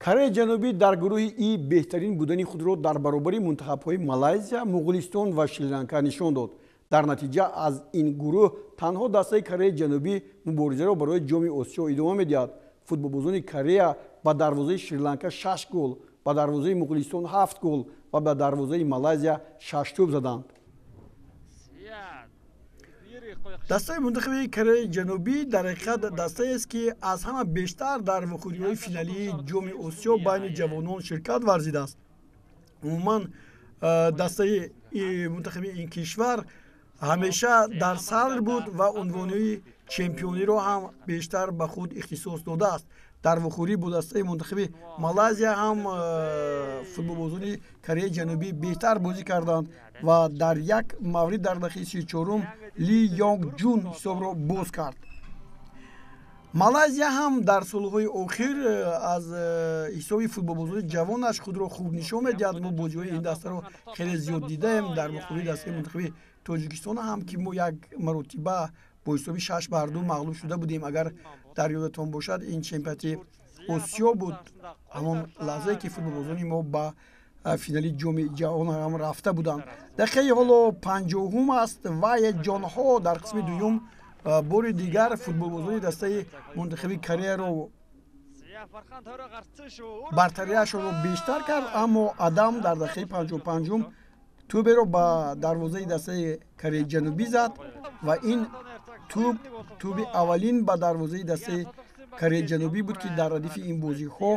Кореяи Ҷанубӣ дар гурӯҳи И беҳтарин будани худро дар баробари мунтахабҳои Малайзия, Муғулистон ва Шри-Ланка нишон дод. Дар натиҷа аз ин гурӯҳ танҳо дастаи Кореяи Ҷанубӣ муборизаро барои ҷоми Осиё идома медиҳад. Футболбозони Корея ба дарвозаи Шри-Ланка 6 гол, ба дарвозаи Муғулистон 7 гол ва ба дарвозаи Малайзия 6 тӯб заданд. дастаи мунтахаби Кореяи Ҷанубӣ дар ҳақиқат дастаест, ки аз ҳама бештар дар вухӯриҳои финалии ҷоми Осиё байни ҷавонон ширкат варзидааст. умуман дастаи мунтахаби ин кишвар ҳамеша дар садр буд ва унвони чемпиониро ҳам бештар ба худ ихтисос додааст. дар вухӯрӣ бо дастаи мунтахаби Малайзия ҳам футболбозони Кореяи Ҷанубӣ беҳтар бозӣ карданд ва дар як маврид дар дақиқаи 34 Ли Йонг Ҷун ҳисобро боз кард. Малайзия ҳам дар солҳои охир аз ҳисоби футболбозони ҷавонаш худро хуб нишон медиҳад. мо бозиҳои ин дастаро хеле зиёд дидаем. дар вухӯрии дастаи мунтахаби Тоҷикистон ҳам ки мо як маротиба бо ҳисоби 6-2 мағлуб шуда будем. агар дар ёдатон бошад, ин чемпионати Осиё буд, ҳамон лаҳзае ки футболбозони мо ба финали ҷоми ҷаҳон ҳам рафта буданд. дақиқаи ҳоло 50 аст. Вае Ҷонҳо дар қисми дуюм бори дигар футболбозони дастаи мунтахаби Кореяро бартариашро бештар кард, аммо Адам дар дақиқаи 55 тӯберо ба дарвозаи дастаи Кореяи Ҷанубӣ зад ва ин тӯби аввалин ба дарвозаи дастаи Кореяи Ҷанубӣ буд, ки дар радифи ин бозиҳо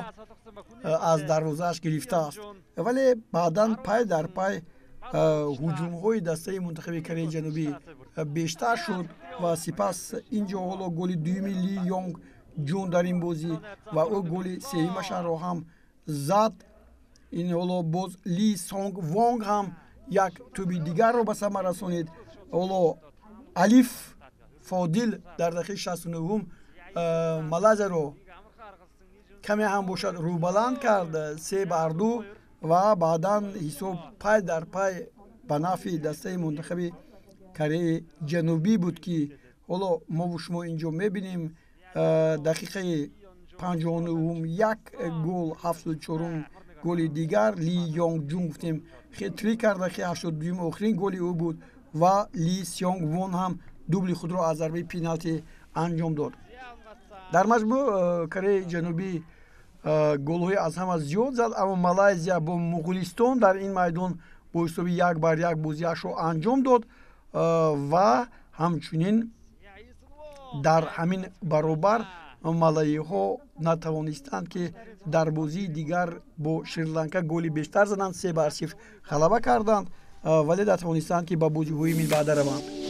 аз дарвозааш гирифтааст. вале баъдан пай дар пай ҳуҷумҳои дастаи мунтахаби Кореяи Ҷанубӣ бештар шуд ва сипас инҷо ҳоло голи дуюми Ли Йонг Ҷун дар ин бозӣ ва ӯ голи сеюмашро ҳам зад. ин ҳоло боз Ли Сонг Вонг ҳам як тӯби дигарро ба самар расонид. ҳоло Алиф Фодил дар дақиқаи 69 Малайзияро каме ҳам бошад рӯбаланд кард 3-2 ва баъдан ҳисоб пай дар пай ба нафъи дастаи мунтахаби Кореяи Ҷанубӣ буд, ки ҳоло мову шумо инҷо мебинем дақиқаи 59 як гол, 74 голи дигар Ли Йонг Ҷун гуфтем хеттрик кард. дақиқаи 82 охирин голи ӯ буд ва Ли Сёнг Вон ҳам дубли худро аз зарбаи пеналти анҷом дод. дар маҷмӯъ Кореяи Ҷанубӣ голҳои аз ҳама зиёд зад, аммо Малайзия бо Муғулистон дар ин майдон бо ҳисоби 1-1 бозиашро анҷом дод ва ҳамчунин дар ҳамин баробар малайиҳо натавонистанд, ки дар бозии дигар бо Шри-Ланка голи бештар заданд, 3-0 ғалаба карданд, вале натавонистанд, ки ба бозиҳои минбаъда раванд.